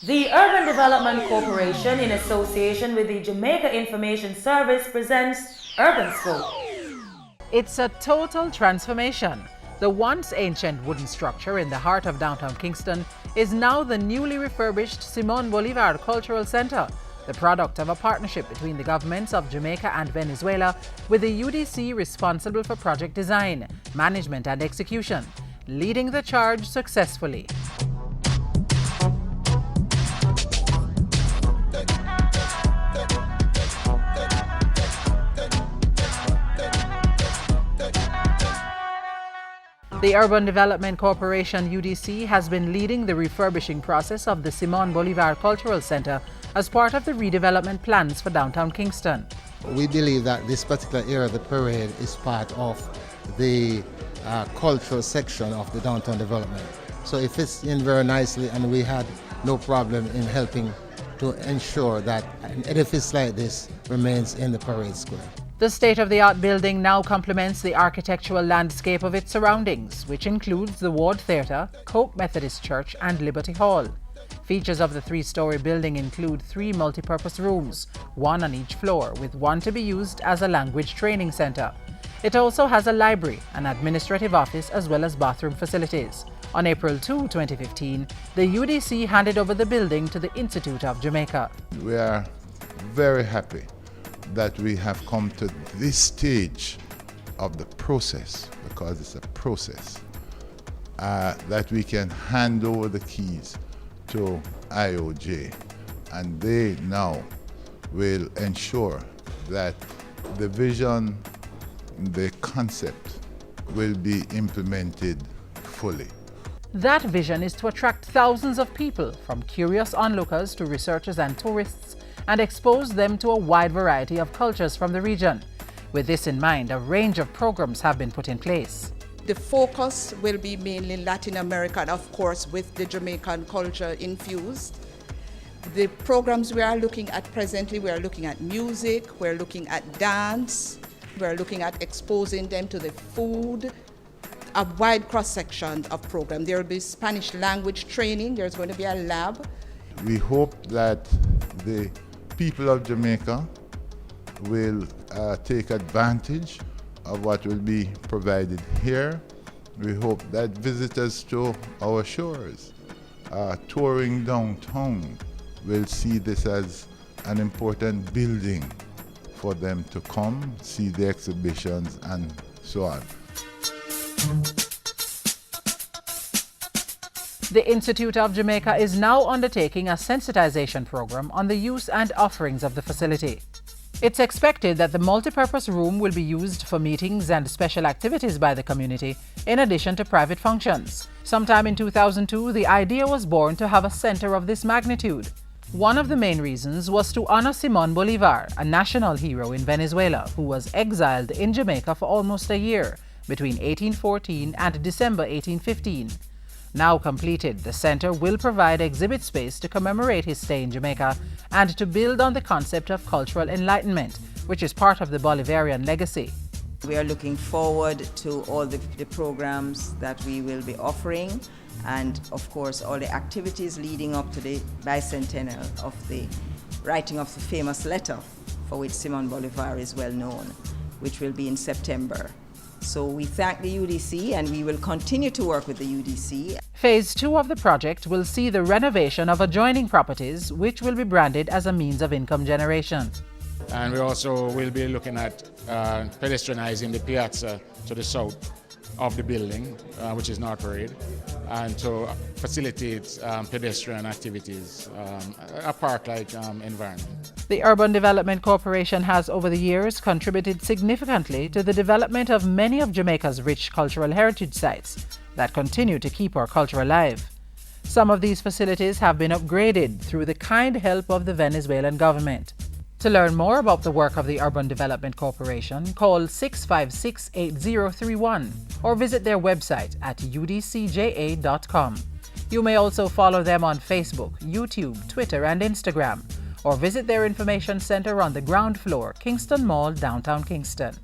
The Urban Development Corporation, in association with the Jamaica Information Service, presents Urban Scope. It's a total transformation. The once ancient wooden structure in the heart of downtown Kingston is now the newly refurbished Simón Bolivar Cultural Center, the product of a partnership between the governments of Jamaica and Venezuela, with the UDC responsible for project design, management and execution, leading the charge successfully. The Urban Development Corporation UDC has been leading the refurbishing process of the Simón Bolivar Cultural Center as part of the redevelopment plans for downtown Kingston. We believe that this particular area of the parade is part of the cultural section of the downtown development. So it fits in very nicely, and we had no problem in helping to ensure that an edifice like this remains in the parade square. The state-of-the-art building now complements the architectural landscape of its surroundings, which includes the Ward Theatre, Coke Methodist Church and Liberty Hall. Features of the three-story building include 3 multi-purpose rooms, 1 on each floor, with one to be used as a language training centre. It also has a library, an administrative office as well as bathroom facilities. On April 2, 2015, the UDC handed over the building to the Institute of Jamaica. We are very happy that we have come to this stage of the process, because it's a process, that we can hand over the keys to IOJ, and they now will ensure that the vision, the concept will be implemented fully. That vision is to attract thousands of people, from curious onlookers to researchers and tourists, and expose them to a wide variety of cultures from the region. With this in mind, a range of programs have been put in place. The focus will be mainly Latin America, and of course with the Jamaican culture infused. The programs we are looking at presently, we are looking at music, we're looking at dance, we're looking at exposing them to the food, a wide cross-section of programs. There will be Spanish language training, there's going to be a lab. We hope that the people of Jamaica will take advantage of what will be provided here. We hope that visitors to our shores, touring downtown, will see this as an important building for them to come, see the exhibitions and so on. The Institute of Jamaica is now undertaking a sensitization program on the use and offerings of the facility. It's expected that the multipurpose room will be used for meetings and special activities by the community, in addition to private functions. Sometime in 2002, the idea was born to have a center of this magnitude. One of the main reasons was to honor Simón Bolivar, a national hero in Venezuela who was exiled in Jamaica for almost a year, between 1814 and December 1815. Now completed, the center will provide exhibit space to commemorate his stay in Jamaica and to build on the concept of cultural enlightenment, which is part of the Bolivarian legacy. We are looking forward to all the programs that we will be offering, and of course all the activities leading up to the bicentennial of the writing of the famous letter for which Simón Bolivar is well known, which will be in September. So we thank the UDC, and we will continue to work with the UDC. Phase 2 of the project will see the renovation of adjoining properties, which will be branded as a means of income generation. And we also will be looking at pedestrianizing the piazza to the south of the building, which is North Parade, and to facilitate pedestrian activities, a park-like environment. The Urban Development Corporation has over the years contributed significantly to the development of many of Jamaica's rich cultural heritage sites that continue to keep our culture alive. Some of these facilities have been upgraded through the kind help of the Venezuelan government. To learn more about the work of the Urban Development Corporation, call 656-8031 or visit their website at udcja.com. You may also follow them on Facebook, YouTube, Twitter and Instagram, or visit their information center on the ground floor, Kingston Mall, downtown Kingston.